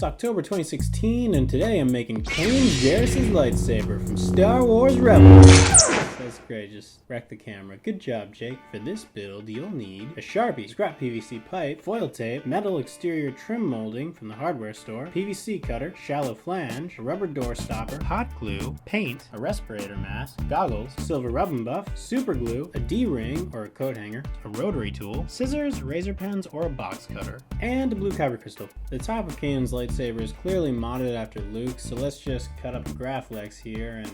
It's October 2016, and today I'm making Kanan Jarrus' lightsaber from Star Wars Rebels. That's great, just wreck the camera. Good job, Jake. For this build, you'll need a Sharpie, scrap PVC pipe, foil tape, metal exterior trim molding from the hardware store, PVC cutter, shallow flange, a rubber door stopper, hot glue, paint, a respirator mask, goggles, silver rub and buff, super glue, a D-ring or a coat hanger, a rotary tool, scissors, razor pens, or a box cutter, and a blue kyber crystal. The top of Kanan's lightsaber is clearly modeled after Luke's, so let's just cut up a Graflex here and...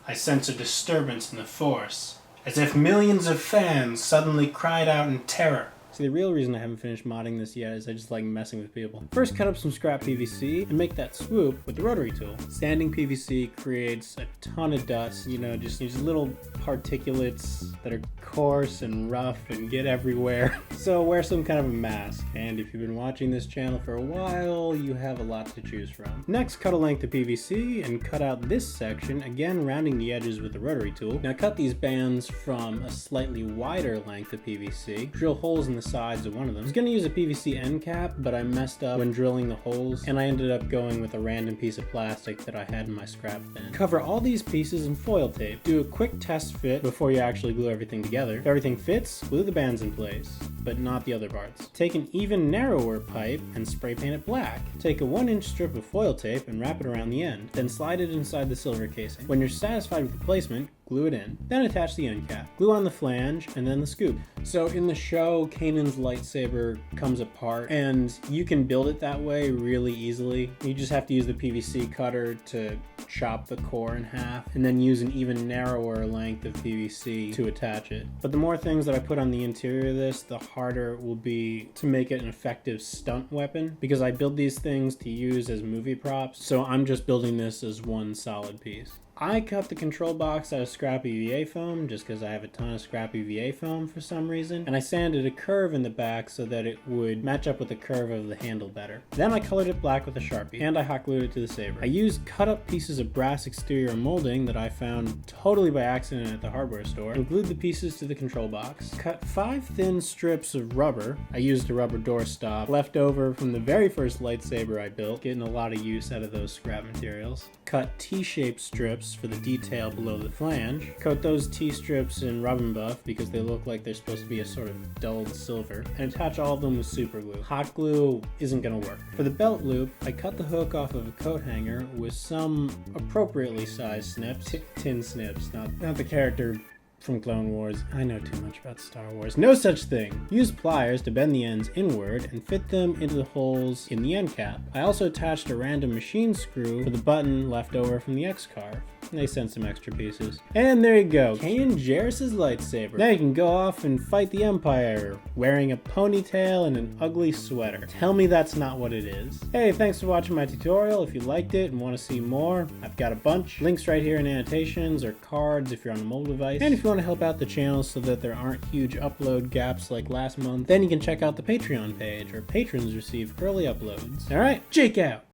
I sense a disturbance in the Force, as if millions of fans suddenly cried out in terror. See, the real reason I haven't finished modding this yet is I just like messing with people. First, cut up some scrap PVC and make that swoop with the rotary tool. Standing PVC creates a ton of dust, you know, just these little particulates that are coarse and rough and get everywhere. So wear some kind of a mask, and if you've been watching this channel for a while, you have a lot to choose from. Next, cut a length of PVC and cut out this section, again rounding the edges with the rotary tool. Now cut these bands from a slightly wider length of PVC. Drill holes in the sides of one of them. I was going to use a PVC end cap, but I messed up when drilling the holes, and I ended up going with a random piece of plastic that I had in my scrap bin. Cover all these pieces in foil tape. Do a quick test fit before you actually glue everything together. If everything fits, glue the bands in place, but not the other parts. Take an even narrower pipe and spray paint it black. Take a 1-inch strip of foil tape and wrap it around the end. Then slide it inside the silver casing. When you're satisfied with the placement, glue it in. Then attach the end cap. Glue on the flange and then the scoop. So in the show, Kanan's lightsaber comes apart, and you can build it that way really easily. You just have to use the PVC cutter to chop the core in half, and then use an even narrower length of PVC to attach it. But the more things that I put on the interior of this, the harder it will be to make it an effective stunt weapon, because I build these things to use as movie props, so I'm just building this as one solid piece. I cut the control box out of scrap EVA foam just because I have a ton of scrap EVA foam for some reason, and I sanded a curve in the back so that it would match up with the curve of the handle better. Then I colored it black with a Sharpie, and I hot glued it to the saber. I used cut up pieces of brass exterior molding that I found totally by accident at the hardware store, and glued the pieces to the control box. Cut 5 thin strips of rubber. I used a rubber door stop left over from the very first lightsaber I built, getting a lot of use out of those scrap materials. Cut T-shaped strips for the detail below the flange. Coat those T-strips in rub and buff because they look like they're supposed to be a sort of dulled silver, and attach all of them with super glue. Hot glue isn't gonna work. For the belt loop, I cut the hook off of a coat hanger with some appropriately sized snips. Tin snips, not the character from Clone Wars. I know too much about Star Wars. No such thing! Use pliers to bend the ends inward and fit them into the holes in the end cap. I also attached a random machine screw for the button left over from the X-carve. They sent some extra pieces. And there you go, Kanan Jarrus' lightsaber. Now you can go off and fight the Empire, wearing a ponytail and an ugly sweater. Tell me that's not what it is. Hey, thanks for watching my tutorial. If you liked it and want to see more, I've got a bunch. Links right here in annotations or cards if you're on a mobile device. And if you want to help out the channel so that there aren't huge upload gaps like last month, then you can check out the Patreon page, where patrons receive early uploads. Alright, Jake out!